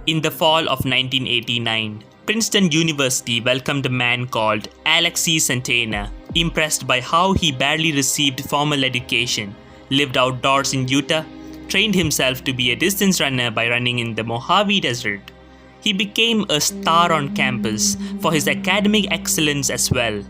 In the fall of 1989, Princeton University welcomed a man called Alexei Santana, impressed by how he barely received formal education, lived outdoors in Utah, trained himself to be a distance runner by running in the Mojave Desert. He became a star on campus for his academic excellence as well.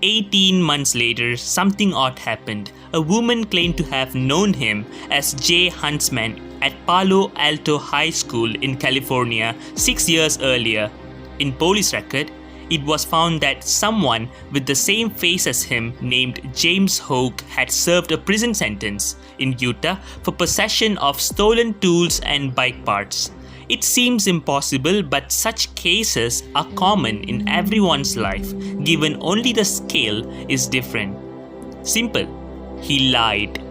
18 months later, something odd happened. A woman claimed to have known him as Jay Huntsman at Palo Alto High School in California 6 years earlier. In police record, it was found that someone with the same face as him named James Hoke had served a prison sentence in Utah for possession of stolen tools and bike parts. It seems impossible, but such cases are common in everyone's life, given only the scale is different. Simple. He lied.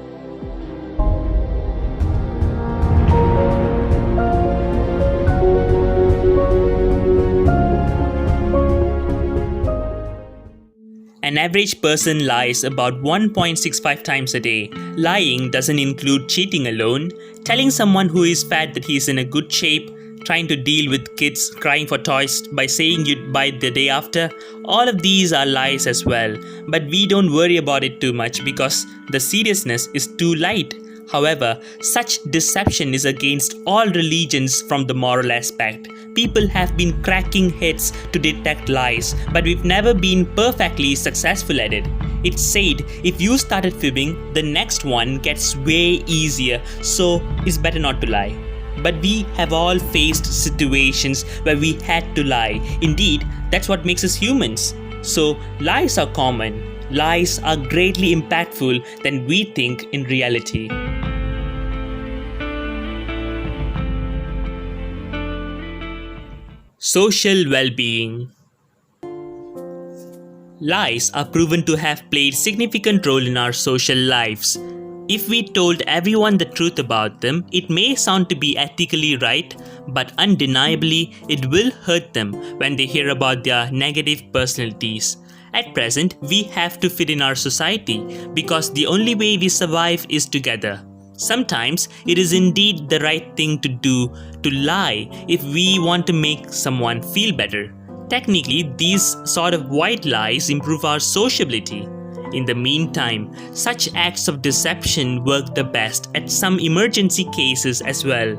An average person lies about 1.65 times a day. Lying doesn't include cheating alone, telling someone who is fat that he's in a good shape, trying to deal with kids crying for toys by saying you'd buy the day after. All of these are lies as well, but we don't worry about it too much because the seriousness is too light. However, such deception is against all religions from the moral aspect. People have been cracking heads to detect lies, but we've never been perfectly successful at it. It's said if you started fibbing, the next one gets way easier, so it's better not to lie. But we have all faced situations where we had to lie. Indeed, that's what makes us humans. So, lies are common. Lies are greatly impactful than we think in reality. Social well-being. Lies are proven to have played significant role in our social lives. If we told everyone the truth about them, it may sound to be ethically right, but undeniably it will hurt them when they hear about their negative personalities. At present, we have to fit in our society because the only way we survive is together. Sometimes it is indeed the right thing to do to lie if we want to make someone feel better. Technically, these sort of white lies improve our sociability. In the meantime, such acts of deception work the best at some emergency cases as well.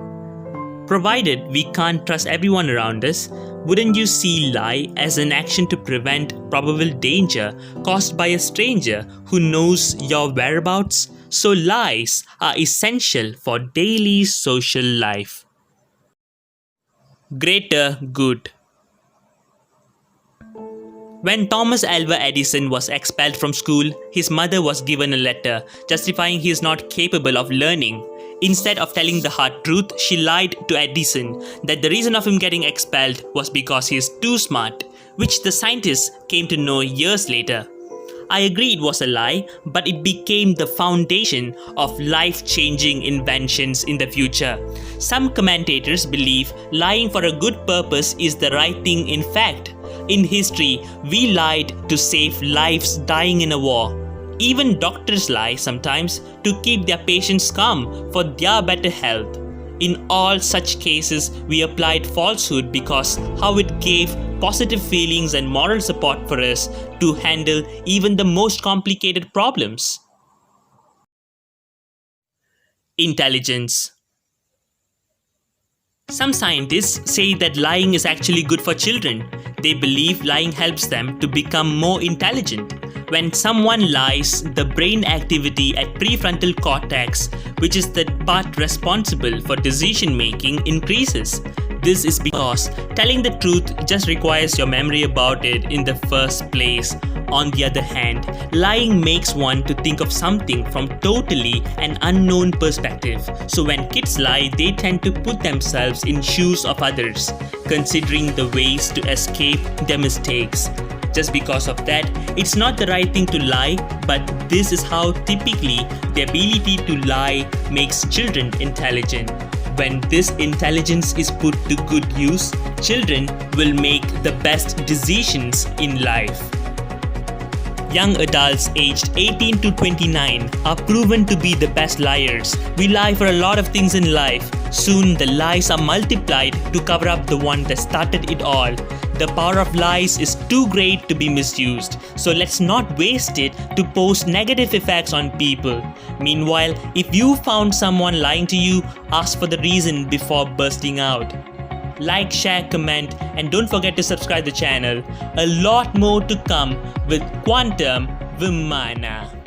Provided we can't trust everyone around us, wouldn't you see lie as an action to prevent probable danger caused by a stranger who knows your whereabouts? So lies are essential for daily social life. Greater good. When Thomas Alva Edison was expelled from school, his mother was given a letter justifying he is not capable of learning. Instead of telling the hard truth, she lied to Edison that the reason of him getting expelled was because he is too smart, which the scientists came to know years later. I agree it was a lie, but it became the foundation of life-changing inventions in the future. Some commentators believe lying for a good purpose is the right thing. In fact, in history, we lied to save lives dying in a war. Even doctors lie sometimes to keep their patients calm for their better health. In all such cases, we applied falsehood because how it gave positive feelings and moral support for us to handle even the most complicated problems. Intelligence. Some scientists say that lying is actually good for children. They believe lying helps them to become more intelligent. When someone lies, the brain activity at prefrontal cortex, which is the part responsible for decision making, increases. This is because telling the truth just requires your memory about it in the first place. On the other hand, lying makes one to think of something from totally an unknown perspective. So when kids lie, they tend to put themselves in shoes of others, considering the ways to escape their mistakes. Just because of that, it's not the right thing to lie, but this is how typically the ability to lie makes children intelligent. When this intelligence is put to good use, children will make the best decisions in life. Young adults aged 18 to 29 are proven to be the best liars. We lie for a lot of things in life. Soon the lies are multiplied to cover up the one that started it all. The power of lies is too great to be misused, so let's not waste it to post negative effects on people. Meanwhile, if you found someone lying to you, ask for the reason before bursting out. Like, share, comment, and don't forget to subscribe the channel. A lot more to come with Quantum Vimana.